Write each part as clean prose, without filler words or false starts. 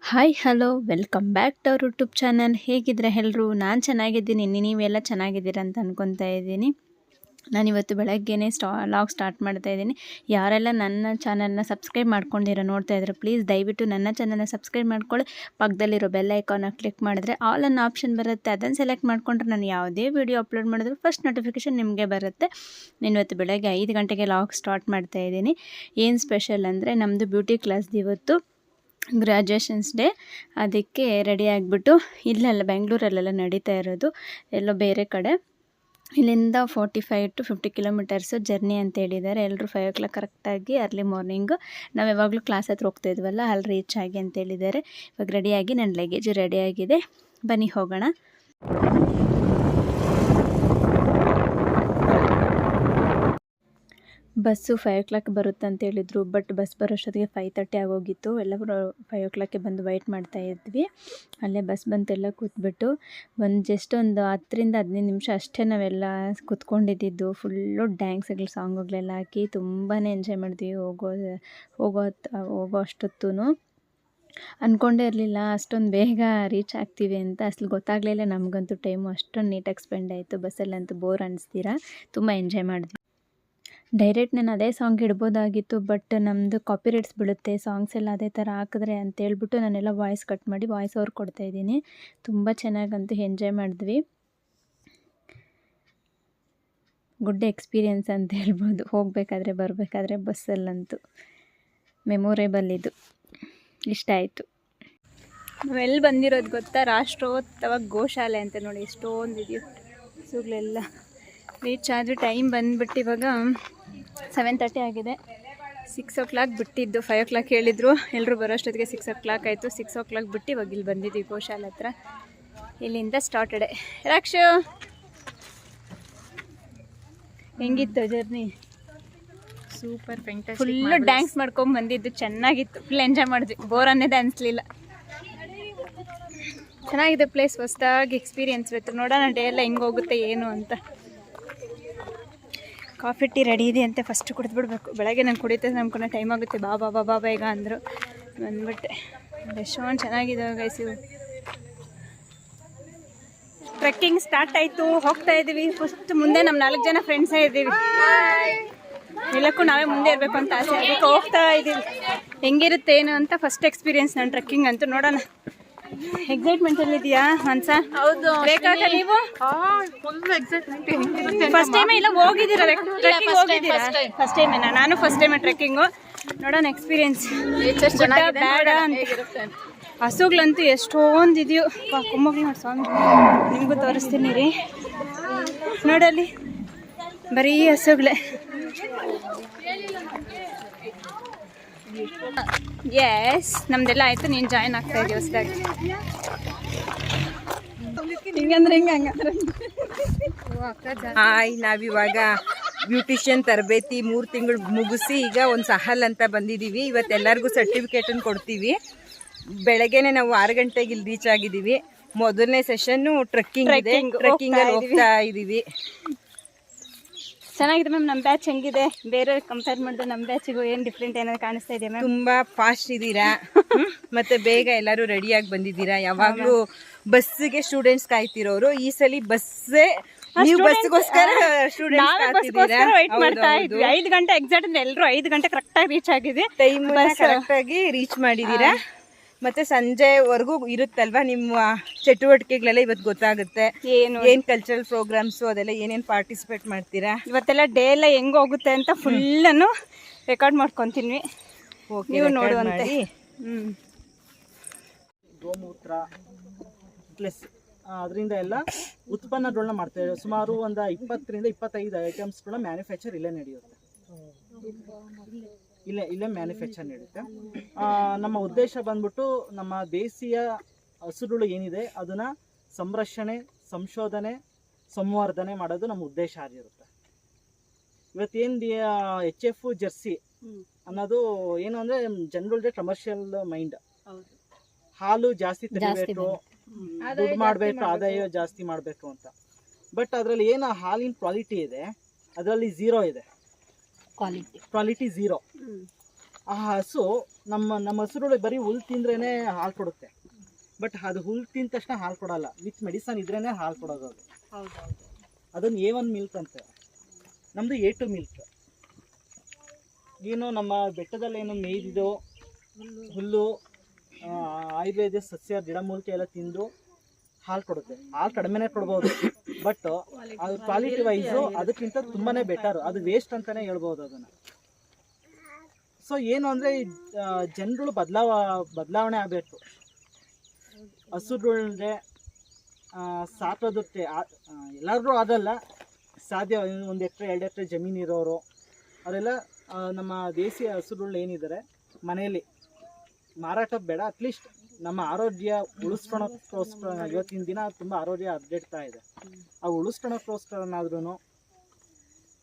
Hi hello welcome back to our YouTube channel. ಹೇಗಿದ್ರೆ ಎಲ್ಲರೂ? ನಾನು ಚೆನ್ನಾಗಿದ್ದೀನಿ, ನೀವೆಲ್ಲ ಚೆನ್ನಾಗಿದ್ದೀರ ಅಂತ ಅನ್ಕೊತಾ ಇದ್ದೀನಿ. ನಾನಿವತ್ತು ಬೆಳಗ್ಗೆನೇ ಲಾಗ್ ಸ್ಟಾರ್ಟ್ ಮಾಡ್ತಾ ಇದ್ದೀನಿ. ಯಾರೆಲ್ಲ ನನ್ನ ಚಾನಲ್ನ ಸಬ್ಸ್ಕ್ರೈಬ್ ಮಾಡ್ಕೊಂಡಿರೋ ನೋಡ್ತಾ ಇದ್ದಾರೆ, ಪ್ಲೀಸ್ ದಯವಿಟ್ಟು ನನ್ನ ಚಾನಲ್ನ ಸಬ್ಸ್ಕ್ರೈಬ್ ಮಾಡ್ಕೊಳ್ಳಿ. ಪಕ್ಕದಲ್ಲಿರೋ ಬೆಲ್ ಐಕಾನ ಕ್ಲಿಕ್ ಮಾಡಿದ್ರೆ ಆಲ್ ಅನ್ನೋ ಆಪ್ಷನ್ ಬರುತ್ತೆ, ಅದನ್ನು ಸೆಲೆಕ್ಟ್ ಮಾಡಿಕೊಂಡ್ರೆ ನಾನು ಯಾವುದೇ ವೀಡಿಯೋ ಅಪ್ಲೋಡ್ ಮಾಡಿದ್ರು ಫಸ್ಟ್ ನೋಟಿಫಿಕೇಷನ್ ನಿಮಗೆ ಬರುತ್ತೆ. ನಾನು ಇವತ್ತು ಬೆಳಗ್ಗೆ 5 ಗಂಟೆಗೆ ಲಾಗ್ ಸ್ಟಾರ್ಟ್ ಮಾಡ್ತಾ ಇದ್ದೀನಿ. ಏನು ಸ್ಪೆಷಲ್ ಅಂದರೆ ನಮ್ಮದು ಬ್ಯೂಟಿ ಕ್ಲಾಸ್ದು ಇವತ್ತು ಗ್ರ್ಯಾಜುಯೇಷನ್ಸ್ ಡೇ. ಅದಕ್ಕೆ ರೆಡಿ ಆಗಿಬಿಟ್ಟು ಇಲ್ಲೆಲ್ಲ ಬೆಂಗಳೂರಲ್ಲೆಲ್ಲ ನಡೀತಾ ಇರೋದು, ಎಲ್ಲೋ ಬೇರೆ ಕಡೆ. ಇಲ್ಲಿಂದ 45 to 50 ಕಿಲೋಮೀಟರ್ಸು ಜರ್ನಿ ಅಂತ ಹೇಳಿದ್ದಾರೆ. ಎಲ್ಲರೂ 5 o'clock ಕರೆಕ್ಟಾಗಿ ಅರ್ಲಿ ಮಾರ್ನಿಂಗು ನಾವು ಯಾವಾಗಲೂ ಕ್ಲಾಸ್ ಹತ್ರ ಹೋಗ್ತಾ ಇದ್ವಲ್ಲ, ಅಲ್ಲಿ ರೀಚ್ ಆಗಿ ಅಂತ ಹೇಳಿದ್ದಾರೆ. ಇವಾಗ ರೆಡಿಯಾಗಿ ನನ್ನ ಲಗೇಜ್ ರೆಡಿಯಾಗಿದೆ, ಬನ್ನಿ ಹೋಗೋಣ. ಬಸ್ಸು 5 o'clock ಬರುತ್ತೆ ಅಂತ ಹೇಳಿದ್ರು, ಬಟ್ ಬಸ್ ಬರೋಷ್ಟೊತ್ತಿಗೆ 5:30 ಆಗೋಗಿತ್ತು. ಎಲ್ಲರೂ 5 o'clock ಬಂದು ವೆಯ್ಟ್ ಮಾಡ್ತಾ ಇದ್ವಿ. ಅಲ್ಲೇ ಬಸ್ ಬಂತೆಲ್ಲ ಕೂತ್ಬಿಟ್ಟು ಜಸ್ಟ್ ಒಂದು 10-15 ನಿಮಿಷ ಅಷ್ಟೇ ನಾವೆಲ್ಲ ಕೂತ್ಕೊಂಡಿದ್ದು. ಫುಲ್ಲು ಡ್ಯಾನ್ಸ್ಗಳು ಸಾಂಗುಗಳೆಲ್ಲ ಹಾಕಿ ತುಂಬಾ ಎಂಜಾಯ್ ಮಾಡಿದ್ವಿ. ಹೋಗೋ ಅಷ್ಟೊತ್ತೂ ಅಂದ್ಕೊಂಡೇ ಇರಲಿಲ್ಲ ಅಷ್ಟೊಂದು ಬೇಗ ರೀಚ್ ಆಗ್ತೀವಿ ಅಂತ. ಅಸಲು ಗೊತ್ತಾಗಲಿಲ್ಲ ನಮಗಂತೂ ಟೈಮು ಅಷ್ಟೊಂದು ನೀಟಾಗಿ ಸ್ಪೆಂಡ್ ಆಯಿತು. ಬಸ್ಸಲ್ಲಂತೂ ಬೋರ್ ಅನ್ನಿಸ್ತೀರ, ತುಂಬ ಎಂಜಾಯ್ ಮಾಡಿದ್ವಿ. ಡೈರೆಕ್ಟ್ ನಾನು ಅದೇ ಸಾಂಗ್ ಇಡ್ಬೋದಾಗಿತ್ತು, ಬಟ್ ನಮ್ಮದು ಕಾಪಿರೈಟ್ಸ್ ಬೀಳುತ್ತೆ ಸಾಂಗ್ಸ್ ಎಲ್ಲ ಅದೇ ಥರ ಹಾಕಿದ್ರೆ ಅಂತೇಳ್ಬಿಟ್ಟು ನಾನೆಲ್ಲ ವಾಯ್ಸ್ ಕಟ್ ಮಾಡಿ ವಾಯ್ಸ್ ಓವರ್ ಕೊಡ್ತಾಯಿದ್ದೀನಿ. ತುಂಬ ಚೆನ್ನಾಗಂತೂ ಎಂಜಾಯ್ ಮಾಡಿದ್ವಿ. ಗುಡ್ ಎಕ್ಸ್ಪೀರಿಯೆನ್ಸ್ ಅಂತ ಹೇಳ್ಬೋದು. ಹೋಗಬೇಕಾದ್ರೆ ಬರಬೇಕಾದ್ರೆ ಬಸ್ಸಲ್ಲಂತೂ ಮೆಮೊರೇಬಲ್ ಇದು. ಇಷ್ಟ ಆಯಿತು. ನಾವೆಲ್ಲಿ ಬಂದಿರೋದು ಗೊತ್ತಾ? ರಾಷ್ಟ್ರೋತ್ಸವ ಗೋಶಾಲೆ ಅಂತ ನೋಡಿ, ಎಷ್ಟೊಂದು ಇದೆಯೋ ಹಸುಗಳೆಲ್ಲ. ರೀಚ್ ಆದರೆ ಟೈಮ್ ಬಂದುಬಿಟ್ಟು ಇವಾಗ 7:30 ಆಗಿದೆ. 6 o'clock ಬಿಟ್ಟಿದ್ದು, 5 o'clock ಹೇಳಿದರು. ಎಲ್ಲರೂ ಬರೋಷ್ಟೊತ್ತಿಗೆ 6 o'clock ಆಯಿತು. 6 o'clock ಬಿಟ್ಟು ಇವಾಗ ಇಲ್ಲಿ ಬಂದಿದ್ದೀವಿ ಗೋಶಾಲೆ ಹತ್ರ. ಇಲ್ಲಿಂದ ಸ್ಟಾರ್ಟೆಡೆ. ರಾಕ್ಷು, ಹೆಂಗಿತ್ತು journey? Super fantastic. Full dance ಮಾಡ್ಕೊಂಡು ಬಂದಿದ್ದು, ಚೆನ್ನಾಗಿತ್ತು. ಫುಲ್ ಎಂಜಾಯ್ ಮಾಡಿದ್ವಿ, ಬೋರ್ ಅನ್ನೋದೇ ಅನಿಸ್ಲಿಲ್ಲ. ಚೆನ್ನಾಗಿದೆ ಪ್ಲೇಸ್, ಹೊಸದಾಗಿ ಎಕ್ಸ್ಪೀರಿಯೆನ್ಸ್ ಇತ್ತು. ನೋಡೋಣ ಡೇ ಎಲ್ಲ ಹೆಂಗೆ ಹೋಗುತ್ತೆ ಏನು ಅಂತ. ಕಾಫಿ ಟೀ ರೆಡಿ ಇದೆ ಅಂತೆ, ಫಸ್ಟ್ ಕುಡಿದ್ಬಿಡ್ಬೇಕು. ಬೆಳಗ್ಗೆ ನಾನು ಕುಡಿತೇನೆ ನಮ್ಕೊಂಡು ಟೈಮ್ ಆಗುತ್ತೆ, ಬಾ ಬೇಗ ಅಂದರು. ಬಂದ್ಬಿಟ್ಟೆ. ಎಷ್ಟೊಂದು ಚೆನ್ನಾಗಿದೆ ಗೈಸು. ಟ್ರೆಕ್ಕಿಂಗ್ ಸ್ಟಾರ್ಟ್ ಆಯಿತು, ಹೋಗ್ತಾ ಇದ್ದೀವಿ. ಫಸ್ಟ್ ಮುಂದೆ ನಮ್ಮ 4 ಜನ ಫ್ರೆಂಡ್ಸೇ ಇದ್ದೀವಿ. ಎಲ್ಲಕ್ಕೂ ನಾವೇ ಮುಂದೆ ಇರಬೇಕು ಅಂತ ಆಸೆ, ಅದಕ್ಕೆ ಹೋಗ್ತಾ ಇದ್ದೀವಿ. ಹೆಂಗಿರುತ್ತೆ ಏನು ಅಂತ ಫಸ್ಟ್ ಎಕ್ಸ್ಪೀರಿಯೆನ್ಸ್ ನನ್ನ ಟ್ರೆಕ್ಕಿಂಗ್ ಅಂತೂ. ನೋಡೋಣ. ಎಕ್ಸೈಟ್ಮೆಂಟ್ ಅಲ್ಲಿ ಇದೆಯಾ ಮನ್ಸ? ಹೌದು. ಬೇಕಾಗ ನೀವು ಫಸ್ಟ್ ಟೈಮ್ ಇಲ್ಲ ಹೋಗಿದ್ದೀರಾ ಟ್ರೆಕ್ಕಿಂಗ್? ಹೋಗಿದ್ದೀರಾ ಫಸ್ಟ್ ಟೈಮ್? ನಾನು ಫಸ್ಟ್ ಟೈಮ್ ಟ್ರೆಕ್ಕಿಂಗು. ನೋಡೋಣ ಎಕ್ಸ್ಪೀರಿಯೆನ್ಸ್ ಬೇಡ ಅಂತ. ಹಸುಗಳಂತೂ ಎಷ್ಟೊಂದು ಇದೆಯೋ. ಕುಮ್ಮಗಳು ನೋಡಿ ಸ್ವಾಮಿ, ನಿಮಗೂ ತೋರಿಸ್ತೀನಿ ರೀ. ನೋಡಲ್ಲಿ ಬರೀ ಹಸುಗಳೇ. ಎಸ್, ನಮ್ದೆಲ್ಲ ಆಯಿತು. ನೀನು ಜಾಯ್ನ್ ಆಗ್ತಾ ಇದ್ದೀವಿ ಹೊಸದಾಗಿ. ಹಿಂಗಂದ್ರೆ ಹಾಯ್, ನಾವಿವಾಗ ಬ್ಯೂಟಿಷಿಯನ್ ತರಬೇತಿ 3 ತಿಂಗಳು ಮುಗಿಸಿ ಈಗ ಒಂದು ಸಹಲ್ ಅಂತ ಬಂದಿದ್ದೀವಿ. ಇವತ್ತೆಲ್ಲರಿಗೂ ಸರ್ಟಿಫಿಕೇಟನ್ನು ಕೊಡ್ತೀವಿ. ಬೆಳಗ್ಗೆನೆ ನಾವು 6 ಗಂಟೆಗೆ ಇಲ್ಲಿ ರೀಚ್ ಆಗಿದ್ದೀವಿ. ಮೊದಲನೇ ಸೆಷನ್ನು ಟ್ರೆಕ್ಕಿಂಗ್ ಇದೆ. ಟ್ರೆಕ್ಕಿಂಗಲ್ಲಿ ಹೋಗ್ತಾ ಇದ್ದೀವಿ. ಚೆನ್ನಾಗಿದೆ ಮ್ಯಾಮ್. ನಮ್ಮ ಬ್ಯಾಚ್ ಹೆಂಗಿದೆ? ಬೇರೆ ಕಂಪೇರ್ ಮಾಡಿದ್ರೆ ನಮ್ಮ ಬ್ಯಾಚಿಗೂ ಏನು ಡಿಫ್ರೆಂಟ್ ಏನಾದ್ರು ಕಾಣಿಸ್ತಾ ಇದೆ ಮ್ಯಾಮ್? ತುಂಬಾ ಫಾಸ್ಟ್ ಇದ್ದೀರಾ, ಮತ್ತೆ ಬೇಗ ಎಲ್ಲರೂ ರೆಡಿಯಾಗಿ ಬಂದಿದ್ದೀರಾ. ಯಾವಾಗಲೂ ಬಸ್ಸಿಗೆ ಸ್ಟೂಡೆಂಟ್ಸ್ ಕಾಯ್ತಿರೋರು, ಈ ಸಲ ಬಸ್ಸೇ ನೀವು ಬಸ್ಗೋಸ್ಕರ ವೆಯ್ಟ್ ಮಾಡ್ತಾ ಇದ್ವಿ. 5 ಗಂಟೆ ಎಕ್ಸಾಕ್ಟ್ ಅಂದ್ರೆ ಎಲ್ಲರೂ 5 ಗಂಟೆ ಕರೆಕ್ಟಾಗಿ ರೀಚ್ ಆಗಿದೆ. ಟೈಮ್ ಕರೆಕ್ಟಾಗಿ ರೀಚ್ ಮಾಡಿದ್ದೀರಾ. ಮತ್ತೆ ಸಂಜೆವರೆಗೂ ಇರುತ್ತಲ್ವಾ ನಿಮ್ಮ ಚಟುವಟಿಕೆಗಳೆಲ್ಲ ಇವತ್ತು ಗೊತ್ತಾಗುತ್ತೆ. ಏನ್ ಕಲ್ಚರಲ್ ಪ್ರೋಗ್ರಾಮ್ಸು ಅದೆಲ್ಲ ಏನೇನು ಪಾರ್ಟಿಸಿಪೇಟ್ ಮಾಡ್ತೀರಾ? ಇವತ್ತೆಲ್ಲ ಡೇ ಎಲ್ಲ ಹೆಂಗೆ ಹೋಗುತ್ತೆ ಅಂತ ಫುಲ್ಲನ್ನು ರೆಕಾರ್ಡ್ ಮಾಡ್ಕೊತೀನಿ, ನೀವು ನೋಡುವಂತೆ. ಗೋಮೂತ್ರ ಪ್ಲಸ್ ಅದರಿಂದ ಎಲ್ಲ ಉತ್ಪನ್ನಗಳನ್ನ ಮಾಡ್ತೇವೆ. ಸುಮಾರು ಒಂದು 20-25 ಐಟಮ್ಸ್ಗಳನ್ನ ಮ್ಯಾನುಫ್ಯಾಕ್ಚರ್ ಇಲ್ಲೇ ನಡೆಯುತ್ತೆ. ಇಲ್ಲೇ ಮ್ಯಾನುಫ್ಯಾಕ್ಚರ್ ನಡೆಯುತ್ತೆ. ನಮ್ಮ ಉದ್ದೇಶ ಬಂದ್ಬಿಟ್ಟು ನಮ್ಮ ದೇಶೀಯ ಹಸುಗಳು ಏನಿದೆ ಅದನ್ನ ಸಂರಕ್ಷಣೆ, ಸಂಶೋಧನೆ, ಸಂವರ್ಧನೆ ಮಾಡೋದು ನಮ್ಮ ಉದ್ದೇಶ ಆಗಿರುತ್ತೆ. ಇವತ್ತೇನು HF ಜರ್ಸಿ ಅನ್ನೋದು ಏನು ಅಂದರೆ ಜನರಲ್ಗೆ ಕಮರ್ಷಿಯಲ್ ಮೈಂಡ್. ಹಾಲು ಜಾಸ್ತಿ ತೆಗಿಬೇಕು, ದುಡ್ಡು ಮಾಡಬೇಕು, ಆದಾಯ ಜಾಸ್ತಿ ಮಾಡಬೇಕು ಅಂತ. ಬಟ್ ಅದರಲ್ಲಿ ಏನು ಹಾಲಿನ ಕ್ವಾಲಿಟಿ ಇದೆ ಅದರಲ್ಲಿ 0 ಇದೆ. ಕ್ವಾಲಿಟಿ 0. ಆ ಹಸು ನಮ್ಮ ಹಸುರುಳು ಬರೀ ಹುಲ್ ತಿಂದ್ರೇ ಹಾಲು ಕೊಡುತ್ತೆ. ಬಟ್ ಅದು ಹುಲ್ ತಿಂದ ತಕ್ಷಣ ಹಾಲು ಕೊಡಲ್ಲ, ವಿತ್ ಮೆಡಿಸನ್ ಇದ್ರೇ ಹಾಲು ಕೊಡೋದು ಅದು. ಅದನ್ನು A1 ಮಿಲ್ಕ್ ಅಂತ. ನಮ್ಮದು A2 ಮಿಲ್ಕ್. ಏನು ನಮ್ಮ ಬೆಟ್ಟದಲ್ಲಿ ಏನು ಮೇಯ್ದಿದೋ ಹುಲ್ಲು, ಆಯುರ್ವೇದ ಸಸ್ಯ ಗಿಡಮೂಲಿಕೆ ಎಲ್ಲ ತಿಂದು ಹಾಲು ಕೊಡುತ್ತೆ. ಹಾಲು ಕಡಿಮೆನೇ ಕೊಡ್ಬೋದು, ಬಟ್ ಅದು ಕ್ವಾಲಿಟಿ ವೈಸು ಅದಕ್ಕಿಂತ ತುಂಬಾ ಬೆಟರ್. ಅದು ವೇಸ್ಟ್ ಅಂತಲೇ ಹೇಳ್ಬೋದು ಅದನ್ನು. ಸೊ ಏನು ಅಂದರೆ ಜನಗಳು ಬದಲಾವಣೆ ಆಗಬೇಕು. ಹಸುಗಳನ್ನೇ ಸಾಕೋದಕ್ಕೆ ಎಲ್ಲರೂ ಆಗಲ್ಲ, ಸಾಧ್ಯ. 1 ಎಕರೆ 2 ಎಕರೆ ಜಮೀನು ಇರೋರು ಅವರೆಲ್ಲ ನಮ್ಮ ದೇಶೀಯ ಹಸುಗಳು ಏನಿದ್ದಾರೆ ಮನೆಯಲ್ಲಿ ಮಾರಾಟ ಬೇಡ, ಅಟ್ಲೀಸ್ಟ್ ನಮ್ಮ ಆರೋಗ್ಯ ಉಳಿಸ್ಕೊಳೋಕ್ಕೋಸ್ಕರ ಇವತ್ತಿನ ದಿನ ತುಂಬ ಆರೋಗ್ಯ ಹದಗೆಡ್ತಾ ಇದೆ. ಆ ಉಳಿಸ್ಕೊಳೋಕ್ಕೋಸ್ಕರನಾದ್ರೂ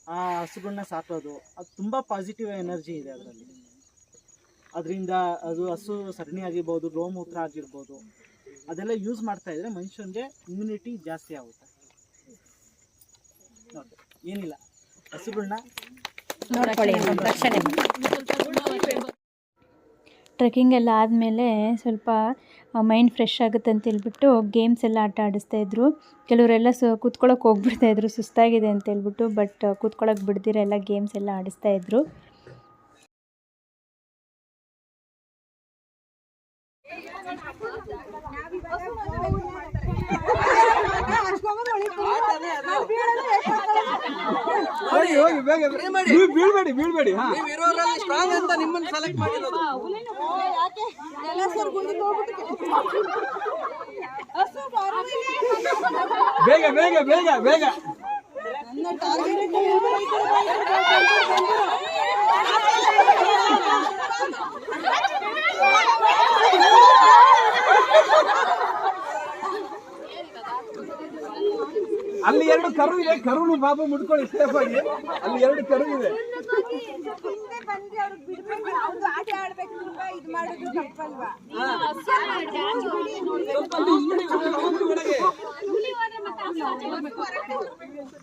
ಆ ಹಸುಗಳನ್ನ ಸಾಕೋದು ಅದು ತುಂಬ ಪಾಸಿಟಿವ್ ಎನರ್ಜಿ ಇದೆ ಅದರಲ್ಲಿ. ಅದರಿಂದ ಅದು ಹಸು ಸಗಣಿ ಆಗಿರ್ಬೋದು, ಗೋಮೂತ್ರ ಆಗಿರ್ಬೋದು, ಅದೆಲ್ಲ ಯೂಸ್ ಮಾಡ್ತಾ ಇದ್ರೆ ಮನುಷ್ಯನಿಗೆ ಇಮ್ಯುನಿಟಿ ಜಾಸ್ತಿ ಆಗುತ್ತೆ. ನೋಡಿ, ಏನಿಲ್ಲ, ಹಸುಗಳನ್ನ ಟ್ರೆಕ್ಕಿಂಗ್ ಎಲ್ಲ ಆದಮೇಲೆ ಸ್ವಲ್ಪ ಮೈಂಡ್ ಫ್ರೆಶ್ ಆಗುತ್ತೆ ಅಂತ ಹೇಳ್ಬಿಟ್ಟು ಗೇಮ್ಸ್ ಎಲ್ಲ ಆಟ ಆಡಿಸ್ತಾಯಿದ್ರು. ಕೆಲವರೆಲ್ಲ ಕೂತ್ಕೊಳ್ಳೋಕೆ ಹೋಗ್ಬಿಡ್ತಾಯಿದ್ರು ಸುಸ್ತಾಗಿದೆ ಅಂತ ಹೇಳ್ಬಿಟ್ಟು, ಬಟ್ ಕೂತ್ಕೊಳ್ಳೋಕೆ ಬಿಡ್ದಿರ ಎಲ್ಲ ಗೇಮ್ಸ್ ಎಲ್ಲ ಆಡಿಸ್ತಾಯಿದ್ರು. ಬೀಳ್ಬೇಡಿ ಸ್ಟ್ರಾಂಗ್ ಅಂತ ನಿಮ್ಮನ್ನು ಸೆಲೆಕ್ಟ್ ಮಾಡಿರೋದು. ಬೇಗ ಬೇಗ ಬೇಗ ಬೇಗ. ಅಲ್ಲಿ 2 ಕರು ಇದೆ, ಕರುನು ಬಾಬು ಮುಡ್ಕೊಳ್ಳಿ ಸೇಫ್ ಆಗಿ. ಅಲ್ಲಿ 2 ಕರು ಇದೆ.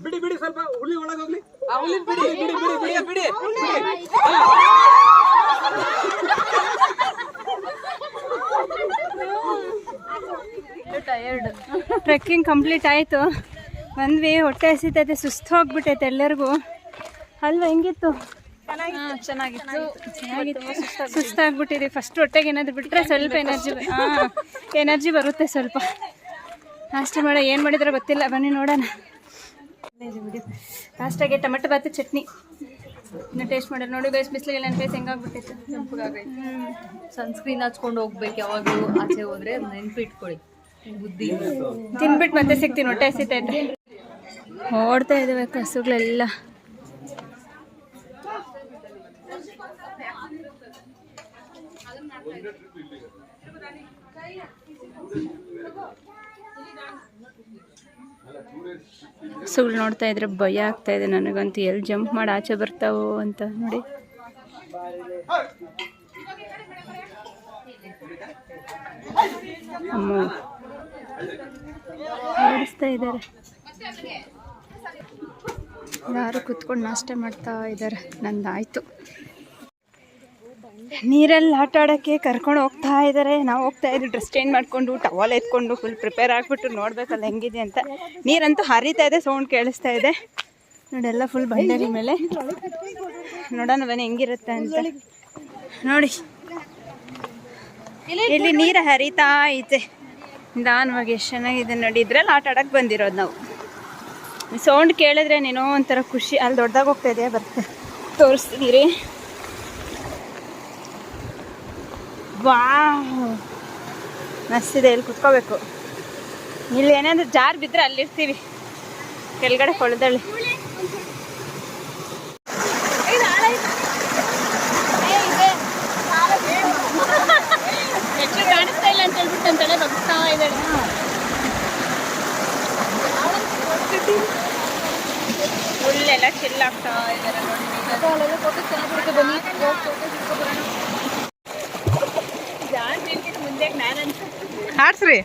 ಬಿಡಿ ಬಿಡಿ, ಸ್ವಲ್ಪ ಹುಲಿ ಒಳಗೋಗ್ಲಿ. ಬಿಡಿ ಬಿಡಿ ಬಿಡಿ ಬಿಡಿ ಬಿಡಿ. ಟ್ರೆಕ್ಕಿಂಗ್ ಕಂಪ್ಲೀಟ್ ಆಯಿತು, ಬಂದ್ವಿ. ಹೊಟ್ಟೆ ಹಸಿತೈತೆ, ಸುಸ್ತು ಹೋಗ್ಬಿಟ್ಟೈತೆ ಎಲ್ಲರಿಗೂ ಅಲ್ವಾ? ಹೆಂಗಿತ್ತು? ಚೆನ್ನಾಗಿತ್ತು. ಸುಸ್ತಾಗ್ಬಿಟ್ಟಿದೆ. ಫಸ್ಟ್ ಹೊಟ್ಟೆಗೆ ಏನಾದ್ರು ಬಿಟ್ಟರೆ ಸ್ವಲ್ಪ ಎನರ್ಜಿ ಬರುತ್ತೆ ಸ್ವಲ್ಪ. ನಾಷ್ಟ ಮಾಡೋ ಏನು ಮಾಡಿದ್ರೆ ಗೊತ್ತಿಲ್ಲ, ಬನ್ನಿ ನೋಡೋಣ. ಲಾಸ್ಟಾಗೆ ಟೊಮೆಟೊ ಬಾತು ಚಟ್ನಿ ಇನ್ನು ಟೇಸ್ಟ್ ಮಾಡೋದು. ನೋಡಿ ಗೈಸ್, ಬಿಸಿಲಿಗೆ ನನ್ನ ಫೇಸ್ ಹೆಂಗಾಗ್ಬಿಟ್ಟಿತ್ತು. ಸನ್ಸ್ಕ್ರೀನ್ ಹಚ್ಕೊಂಡು ಹೋಗ್ಬೇಕು ಯಾವಾಗಲೂ ಆಚೆ ಹೋದ್ರೆ, ನೆನ್ಪಿಟ್ಕೊಳ್ಳಿ ಬುದ್ಧಿ. ತಿನ್ಬಿಟ್ಟು ಮತ್ತೆ ಸಿಗ್ತೀನಿ, ಹೊಟ್ಟೆ ಹಸಿತೈತೆ. ಓಡ್ತಾ ಇದ್ದಾವೆ ಹಸುಗಳೆಲ್ಲ. ಹಸುಗಳು ನೋಡ್ತಾ ಇದ್ರೆ ಭಯ ಆಗ್ತಾ ಇದೆ ನನಗಂತೂ, ಎಲ್ಲಿ ಜಂಪ್ ಮಾಡಿ ಆಚೆ ಬರ್ತಾವೋ ಅಂತ. ನೋಡಿ ಅಮ್ಮ ಓಡಿಸ್ತಾ ಇದ್ದಾರೆ. ಯಾರು ಕುತ್ಕೊಂಡು ನಾಷ್ಟ ಮಾಡ್ತಾ ಇದ್ದಾರೆ. ನಂದಾಯಿತು. ನೀರಲ್ಲಿ ಆಟ ಆಡೋಕ್ಕೆ ಕರ್ಕೊಂಡು ಹೋಗ್ತಾ ಇದ್ದಾರೆ. ನಾವು ಹೋಗ್ತಾ ಇದ್ದೀವಿ ಡ್ರೆಸ್ ಚೇಂಜ್ ಮಾಡಿಕೊಂಡು, ಟವಲ್ ಎತ್ಕೊಂಡು ಫುಲ್ ಪ್ರಿಪೇರ್ ಆಗಿಬಿಟ್ಟು ನೋಡಬೇಕಲ್ಲ ಹೆಂಗಿದೆ ಅಂತ. ನೀರಂತೂ ಹರಿತಾ ಇದೆ, ಸೌಂಡ್ ಕೇಳಿಸ್ತಾ ಇದೆ ನೋಡಿ. ಎಲ್ಲ ಫುಲ್ ಬಂಡರಿ ಮೇಲೆ. ನೋಡೋಣ ಬನ್ನಿ ಹೆಂಗಿರುತ್ತೆ ಅಂತ. ನೋಡಿ ಇಲ್ಲಿ ನೀರು ಹರಿತಾ ಐತೆ ನಿಧಾನವಾಗಿ. ಎಷ್ಟು ಚೆನ್ನಾಗಿದೆ ನೋಡಿ. ಇದ್ರಲ್ಲಿ ಆಟ ಆಡೋಕ್ಕೆ ಬಂದಿರೋದು ನಾವು. ಸೌಂಡ್ ಕೇಳಿದ್ರೆ ನೀನೋ ಒಂಥರ ಖುಷಿ. ಅಲ್ಲಿ ದೊಡ್ಡದಾಗಿ ಹೋಗ್ತಾ ಇದೆಯಾ, ಬರುತ್ತೆ ತೋರಿಸ್ತಿದ್ದೀರಿ. ವಾಹ್, ಮಸ್ತಿದೆ. ಇಲ್ಲಿ ಕುತ್ಕೋಬೇಕು. ಇಲ್ಲಿ ಏನಾದರೂ ಜಾರ್ ಬಿದ್ದರೆ ಅಲ್ಲಿರ್ತೀವಿ ಕೆಳಗಡೆ ಕೊಳದಳ್ಳಿ. ಹೆಚ್ಚು ಕಾಣಿಸ್ತಾ ಇಲ್ಲ ಅಂತ ಹೇಳ್ಬಿಟ್ಟು ಅಂತೇಳಿ ಬರ್ತಾ ಇದ್ದಾಳೆ. ಫುಲ್ಲೆಲ್ಲ ಚಿಲ್ ಆಗ್ತಾ ಇದ್ದಾರೆ ನೋಡಿ. ಜಾನ್ ನಿಂತಿದ್ದು ಮುಂದೆ ನಾನು ಅನ್ಸುತ್ತೆ. ಹಾಡ್ಸ್ರಿ.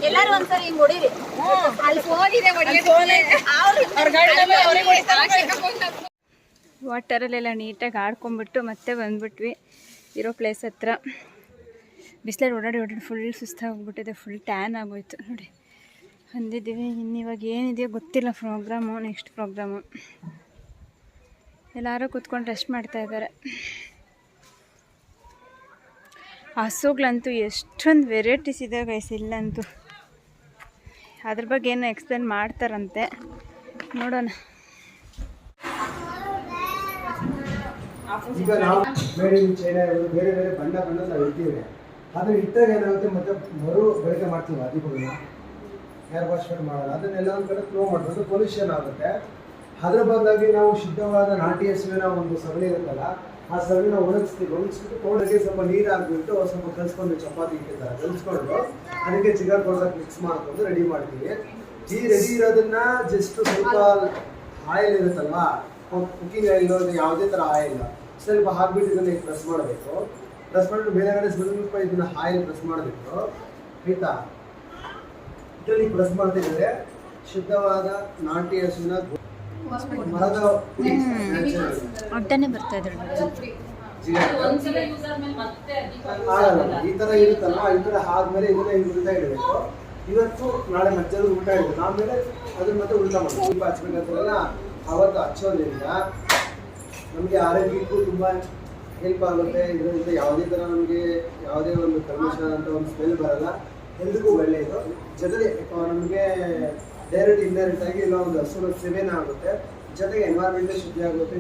ಎಲ್ಲಾರು ಒಂದ್ಸರಿ ಹಿಂಗ್ ಹೊಡೀರಿ. ಅಲ್ಲಿ ಫೋನ್ ಇದೆ ವಾಟರಲ್ಲೆಲ್ಲ ನೀಟಾಗಿ ಆಡ್ಕೊಂಡ್ಬಿಟ್ಟು ಮತ್ತೆ ಬಂದ್ಬಿಟ್ವಿ ಇರೋ ಪ್ಲೇಸ್ ಹತ್ರ. ಬಿಸಿಲಲ್ಲಿ ಓಡಾಡಿ ಫುಲ್ ಸುಸ್ತಾಗಿ ಹೋಗ್ಬಿಟ್ಟಿದೆ, ಫುಲ್ ಟ್ಯಾನ್ ಆಗೋಯ್ತು ನೋಡಿ. ಬಂದಿದ್ದೀವಿ. ಇನ್ನಿವಾಗ ಏನಿದೆಯೋ ಗೊತ್ತಿಲ್ಲ ಪ್ರೋಗ್ರಾಮು, ನೆಕ್ಸ್ಟ್ ಪ್ರೋಗ್ರಾಮು. ಎಲ್ಲರೂ ಕೂತ್ಕೊಂಡು ರೆಸ್ಟ್ ಮಾಡ್ತಾ ಇದ್ದಾರೆ. ಹಸುಗಳಂತೂ ಎಷ್ಟೊಂದು ವೆರೈಟೀಸ್ ಇದೆ ಗೈಸ್ ಇಲ್ಲಂತೂ. ಅದ್ರ ಬಗ್ಗೆ ಏನೋ ಎಕ್ಸ್ಪ್ಲೇನ್ ಮಾಡ್ತಾರಂತೆ, ನೋಡೋಣ. ಈಗ ನಾವು ಮೇಡ್ ಇನ್ ಚೈನಾ ಬೇರೆ ಬೇರೆ ಬಣ್ಣ ನಾವು ಇರ್ತೀವಿ. ಆದರೆ ಇಟ್ಟಾಗ ಏನಾಗುತ್ತೆ, ಮತ್ತೆ ಮರು ಬಳಕೆ ಮಾಡ್ತೀವಿ ಆ ದೀಪಗಳನ್ನ, ಹೇರ್ ವಾಶ್ ಮಾಡಲ್ಲ, ಅದನ್ನೆಲ್ಲ ಒಂದು ಕಡೆ ಥ್ರೋ ಮಾಡೋದು ಪೊಲ್ಯೂಷನ್ ಆಗುತ್ತೆ. ಅದರ ಬದಲಾಗಿ ನಾವು ಶುದ್ಧವಾದ ನಾಟಿ ಹಸುವಿನ ಒಂದು ಸಗಣಿ ಇರುತ್ತಲ್ಲ, ಆ ಸಗಣಿನ ಒಣಗಿಸ್ಬಿಟ್ಟು ಪೌಡರ್ಗೆ ಸ್ವಲ್ಪ ನೀರು ಹಾಕ್ಬಿಟ್ಟು ಸ್ವಲ್ಪ ಕಲಿಸ್ಕೊಂಡು ಚಪಾತಿ ಇಟ್ಟಿರ್ತಾರೆ, ಕಲಿಸ್ಕೊಂಡು ಅದಕ್ಕೆ ಚಿಕನ್ ಪೌಡರ್ ಮಿಕ್ಸ್ ಮಾಡ್ಕೊಂಡು ರೆಡಿ ಮಾಡ್ತೀವಿ. ಈ ರೆಡಿ ಇರೋದನ್ನ ಜಸ್ಟ್ ಸ್ವಲ್ಪ ಆಯಿಲ್ ಇರುತ್ತಲ್ವಾ, ಕುಕ್ಕಿಂಗ್ ಆಯಿಲ್ ಯಾವುದೇ ಥರ ಆಯಿಲ್ ಸ್ವಲ್ಪ ಹಾಕ್ಬಿಟ್ಟು ಇದನ್ನ ಪ್ರೆಸ್ ಮಾಡಬೇಕು. ಪ್ರೆಸ್ ಮಾಡಿಬಿಟ್ಟು ಮೇಲೆಗಡೆ ಸ್ವಲ್ಪ ಇದನ್ನ ಆಯಿಲ್ ಪ್ರೆಸ್ ಮಾಡಬೇಕು ಆಯ್ತಾ. ಇದರಲ್ಲಿ ಪ್ರೆಸ್ ಮಾಡ್ತಿದ್ರೆ ಶುದ್ಧವಾದ ನಾಟಿ ಹಸುವಿನ ಮರದ ಅಡ್ಡನೆ ಬರ್ತಾ ಇದೆ ಆಗಲ್ಲ. ಈ ಥರ ಇರುತ್ತಲ್ಲ, ಈ ಥರ ಆದ್ಮೇಲೆ ಇದನ್ನ ಉಲ್ಟಾ ಇಡಬೇಕು. ಇವತ್ತು ನಾಳೆ ಮಧ್ಯಾಹ್ನ ಉಲ್ಟಾ ಇಡಬೇಕು, ಆಮೇಲೆ ಅದನ್ನ ಮತ್ತೆ ಉಲ್ಟಾ ಮಾಡಬೇಕು. ದೀಪ ಹಚ್ಬೇಕಂತಾರಲ್ಲ, ಅವತ್ತು ಹಚ್ಚೋದ್ರಿಂದ ನಮಗೆ ಆರೋಗ್ಯಕ್ಕೂ ತುಂಬ ಹೆಲ್ಪ್ ಆಗುತ್ತೆ. ಇದರಿಂದ ಯಾವುದೇ ಥರ ನಮಗೆ ಯಾವುದೇ ಒಂದು ಕಲ್ಮಶ ಅಂತ ಒಂದು ಸ್ಮೆಲ್ ಬರಲ್ಲ, ಎಲ್ರಿಗೂ ಒಳ್ಳೆಯದು. ಜೊತೆಗೆ ನಮಗೆ ಡೈರೆಕ್ಟ್ ಇಂಡೈರೆಕ್ಟ್ ಆಗಿ ಇಲ್ಲ ಒಂದು ಹಸುರ ಸೇವೆನೇ ಆಗುತ್ತೆ, ಜೊತೆಗೆ ಎನ್ವೈರನ್ಮೆಂಟ್ ಶುದ್ಧಿ ಆಗುತ್ತೆ.